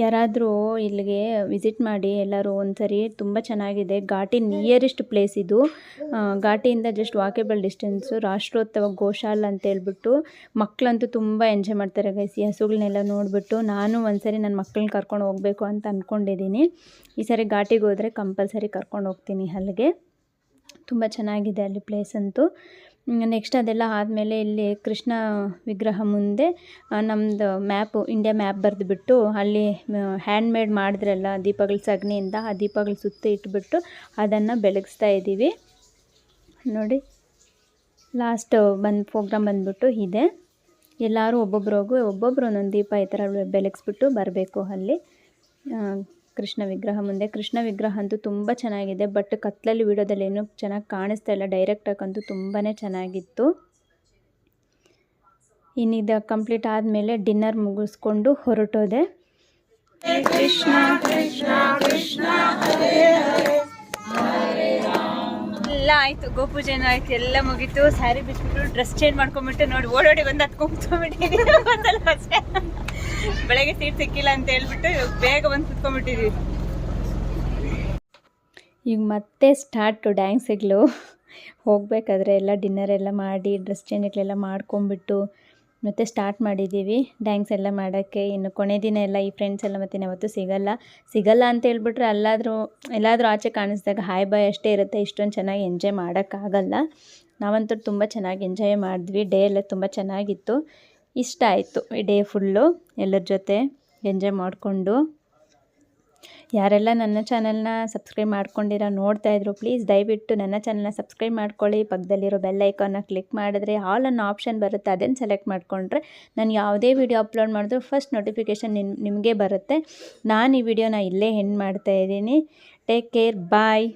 ಯಾರಾದರೂ ಇಲ್ಲಿಗೆ ವಿಸಿಟ್ ಮಾಡಿ ಎಲ್ಲರೂ ಒಂದ್ಸರಿ. ತುಂಬ ಚೆನ್ನಾಗಿದೆ. ಘಾಟಿ ನಿಯರೆಸ್ಟ್ ಪ್ಲೇಸ್ ಇದು. ಘಾಟಿಯಿಂದ ಜಸ್ಟ್ ವಾಕೇಬಲ್ ಡಿಸ್ಟೆನ್ಸು. ರಾಷ್ಟ್ರೋತ್ಸವ ಗೋಶಾಲ ಅಂತ ಹೇಳ್ಬಿಟ್ಟು ಮಕ್ಕಳಂತೂ ತುಂಬ ಎಂಜಾಯ್ ಮಾಡ್ತಾರೆ ಗೈಸ್. ಈ ಹಸುಗಳನ್ನೆಲ್ಲ ನೋಡಿಬಿಟ್ಟು ನಾನು ಒಂದ್ಸರಿ ನನ್ನ ಮಕ್ಕಳನ್ನ ಕರ್ಕೊಂಡು ಹೋಗಬೇಕು ಅಂತ ಅಂದ್ಕೊಂಡಿದ್ದೀನಿ. ಈ ಸರಿ ಘಾಟಿಗೆ ಹೋದರೆ ಕಂಪಲ್ಸರಿ ಕರ್ಕೊಂಡು ಹೋಗ್ತೀನಿ ಅಲ್ಲಿಗೆ. ತುಂಬ ಚೆನ್ನಾಗಿದೆ ಅಲ್ಲಿ ಪ್ಲೇಸ್ ಅಂತೂ. ನೆಕ್ಸ್ಟ್ ಅದೆಲ್ಲ ಆದಮೇಲೆ ಇಲ್ಲಿ ಕೃಷ್ಣ ವಿಗ್ರಹ ಮುಂದೆ ನಮ್ಮದು ಮ್ಯಾಪು, ಇಂಡಿಯಾ ಮ್ಯಾಪ್ ಬರೆದುಬಿಟ್ಟು ಅಲ್ಲಿ ಹ್ಯಾಂಡ್ಮೇಡ್ ಮಾಡಿದ್ರಲ್ಲ ದೀಪಗಳ ಸಗಣಿಯಿಂದ, ಆ ದೀಪಗಳ ಸುತ್ತ ಇಟ್ಬಿಟ್ಟು ಅದನ್ನು ಬೆಳಗಿಸ್ತಾ ಇದ್ದೀವಿ. ನೋಡಿ ಲಾಸ್ಟ್ ಪ್ರೋಗ್ರಾಮ್ ಬಂದುಬಿಟ್ಟು ಇದೆ. ಎಲ್ಲರೂ ಒಬ್ಬೊಬ್ಬರು ಒಂದೊಂದು ದೀಪ ಈ ಥರ ಬೆಳಗಿಸ್ಬಿಟ್ಟು ಬರಬೇಕು ಅಲ್ಲಿ ಕೃಷ್ಣ ವಿಗ್ರಹ ಮುಂದೆ. ಕೃಷ್ಣ ವಿಗ್ರಹ ಅಂತೂ ತುಂಬ ಚೆನ್ನಾಗಿದೆ, ಬಟ್ ಕತ್ಲಲ್ಲಿ ವಿಡಿಯೋದಲ್ಲಿ ಏನೂ ಚೆನ್ನಾಗಿ ಕಾಣಿಸ್ತಾ ಇಲ್ಲ. ಡೈರೆಕ್ಟಾಗಂತೂ ತುಂಬಾ ಚೆನ್ನಾಗಿತ್ತು. ಇನ್ನಿದು ಕಂಪ್ಲೀಟ್ ಆದಮೇಲೆ ಡಿನ್ನರ್ ಮುಗಿಸ್ಕೊಂಡು ಹೊರಟೋದೆ. ಕೃಷ್ಣ ಕೃಷ್ಣ ಕೃಷ್ಣ ಹರೇ ಹರೇ ಹರೇ ರಾಮ. ಎಲ್ಲ ಆಯಿತು, ಗೋಪೂಜೆನೂ ಆಯಿತು, ಎಲ್ಲ ಮುಗೀತು. ಸ್ಯಾರಿ ಬಿಚ್ಬಿಟ್ಟು ಡ್ರೆಸ್ ಚೇಂಜ್ ಮಾಡ್ಕೊಂಬಿಟ್ಟು ನೋಡಿ ಓಡೋಡಿ ಬಂದು ಹತ್ಕೊಂಡ್ಬಿಟ್ಟಿದ್ದೀವಿ. ಅಷ್ಟೇ ಬೆಳಗ್ಗೆ ಸೀಟ್ ಸಿಕ್ಕಿಲ್ಲ ಅಂತ ಹೇಳ್ಬಿಟ್ಟು ಬೇಗ ಬಂದು ಕುತ್ಕೊಂಡ್ಬಿಟ್ಟಿದ್ದೀವಿ. ಈಗ ಮತ್ತೆ ಸ್ಟಾರ್ಟು ಡ್ಯಾನ್ಸ್ಗಳು. ಹೋಗಬೇಕಾದ್ರೆ ಎಲ್ಲ ಡಿನ್ನರ್ ಎಲ್ಲ ಮಾಡಿ ಡ್ರೆಸ್ ಚೇಂಜ್ಗಳೆಲ್ಲ ಮಾಡ್ಕೊಂಬಿಟ್ಟು ಮತ್ತೆ ಸ್ಟಾರ್ಟ್ ಮಾಡಿದ್ದೀವಿ ಡ್ಯಾನ್ಸ್ ಎಲ್ಲ ಮಾಡೋಕ್ಕೆ. ಇನ್ನು ಕೊನೆ ದಿನ ಎಲ್ಲ ಈ ಫ್ರೆಂಡ್ಸ್ ಎಲ್ಲ ಮತ್ತೆ ಯಾವತ್ತೂ ಸಿಗಲ್ಲ ಅಂತ ಹೇಳ್ಬಿಟ್ರೆ ಎಲ್ಲಾದರೂ ಆಚೆ ಕಾಣಿಸಿದಾಗ ಹಾಯ್ ಬಾಯ್ ಅಷ್ಟೇ ಇರುತ್ತೆ. ಇಷ್ಟೊಂದು ಚೆನ್ನಾಗಿ ಎಂಜಾಯ್ ಮಾಡೋಕ್ಕಾಗಲ್ಲ. ನಾವಂತೂ ತುಂಬ ಚೆನ್ನಾಗಿ ಎಂಜಾಯ್ ಮಾಡಿದ್ವಿ. ಡೇ ಎಲ್ಲ ತುಂಬ ಚೆನ್ನಾಗಿತ್ತು. ಇಷ್ಟ ಆಯಿತು ಈ ಡೇ ಫುಲ್ಲು ಎಲ್ಲರ ಜೊತೆ ಎಂಜಾಯ್ ಮಾಡಿಕೊಂಡು. ಯಾರೆಲ್ಲ ನನ್ನ ಚಾನಲ್ನ ಸಬ್ಸ್ಕ್ರೈಬ್ ಮಾಡ್ಕೊಂಡಿರೋ ನೋಡ್ತಾಯಿದ್ರು, ಪ್ಲೀಸ್ ದಯವಿಟ್ಟು ನನ್ನ ಚಾನಲ್ನ ಸಬ್ಸ್ಕ್ರೈಬ್ ಮಾಡ್ಕೊಳ್ಳಿ. ಪಕ್ಕದಲ್ಲಿರೋ ಬೆಲ್ ಐಕಾನ್ನ ಕ್ಲಿಕ್ ಮಾಡಿದ್ರೆ ಆಲ್ ಅನ್ನೋ ಆಪ್ಷನ್ ಬರುತ್ತೆ, ಅದನ್ನು ಸೆಲೆಕ್ಟ್ ಮಾಡಿಕೊಂಡ್ರೆ ನಾನು ಯಾವುದೇ ವಿಡಿಯೋ ಅಪ್ಲೋಡ್ ಮಾಡಿದ್ರು ಫಸ್ಟ್ ನೋಟಿಫಿಕೇಷನ್ ನಿಮಗೆ ಬರುತ್ತೆ. ನಾನು ಈ ವಿಡಿಯೋನ ಇಲ್ಲೇ ಎಂಡ್ ಮಾಡ್ತಾಯಿದ್ದೀನಿ. ಟೇಕ್ ಕೇರ್, ಬಾಯ್.